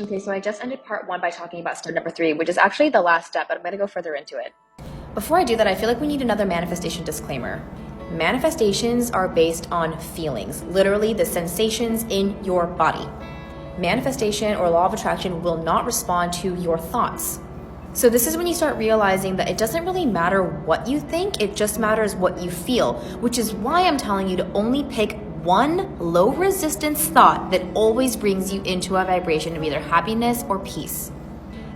Okay, so I just ended part 1 by talking about step number 3, which is actually the last step, but I'm going to go further into it. Before I do that, I feel like we need another manifestation disclaimer. Manifestations are based on feelings, literally the sensations in your body. Manifestation or law of attraction will not respond to your thoughts. So this is when you start realizing that it doesn't really matter what you think, it just matters what you feel, which is why I'm telling you to only pick one low resistance thought that always brings you into a vibration of either happiness or peace.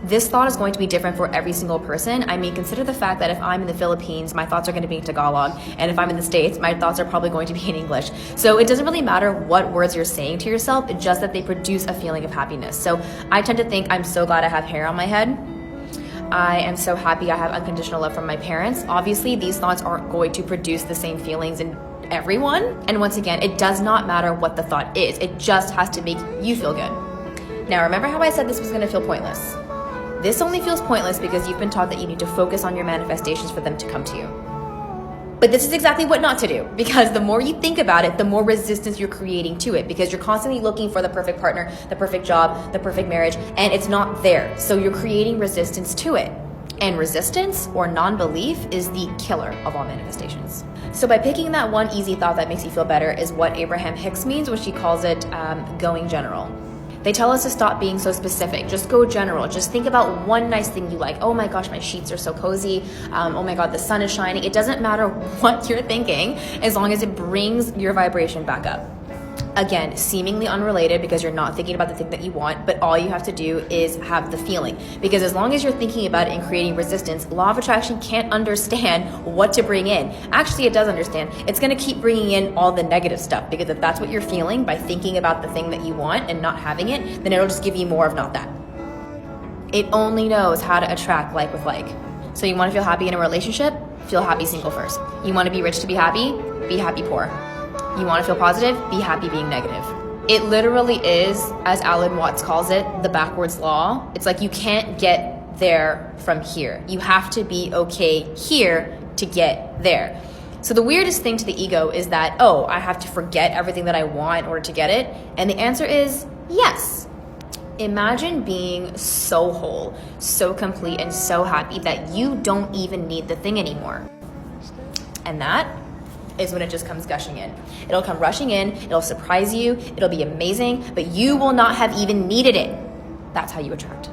This thought is going to be different for every single person. I mean, consider the fact that if I'm in the Philippines, my thoughts are going to be in Tagalog, and if I'm in the States, my thoughts are probably going to be in English. So it doesn't really matter what words you're saying to yourself, it's just that they produce a feeling of happiness. So I tend to think, I'm so glad I have hair on my head. I am so happy I have unconditional love from my parents. Obviously, these thoughts aren't going to produce the same feelings in everyone. And once again, it does not matter what the thought is. It just has to make you feel good. Now, remember how I said this was going to feel pointless? This only feels pointless because you've been taught that you need to focus on your manifestations for them to come to you. But this is exactly what not to do, because the more you think about it, the more resistance you're creating to it, because you're constantly looking for the perfect partner, the perfect job, the perfect marriage, and it's not there. So you're creating resistance to it. And resistance or non-belief is the killer of all manifestations. So by picking that one easy thought that makes you feel better is what Abraham Hicks means, which he calls it going general. They tell us to stop being so specific. Just go general. Just think about one nice thing you like. Oh my gosh, my sheets are so cozy. Oh my God, the sun is shining. It doesn't matter what you're thinking as long as it brings your vibration back up. Again, seemingly unrelated because you're not thinking about the thing that you want, but all you have to do is have the feeling. Because as long as you're thinking about it and creating resistance, law of attraction can't understand what to bring in. Actually, it does understand. It's going to keep bringing in all the negative stuff, because if that's what you're feeling by thinking about the thing that you want and not having it, then it'll just give you more of not that. It only knows how to attract like with like. So you want to feel happy in a relationship? Feel happy single first. You want to be rich to be happy poor. You want to feel positive? Be happy being negative. It literally is, as Alan Watts calls it, the backwards law. It's like you can't get there from here. You have to be okay here to get there. So the weirdest thing to the ego is that, oh, I have to forget everything that I want in order to get it. And the answer is yes. Imagine being so whole, so complete, and so happy that you don't even need the thing anymore. And that is when it just comes gushing in. It'll come rushing in, it'll surprise you, it'll be amazing, but you will not have even needed it. That's how you attract.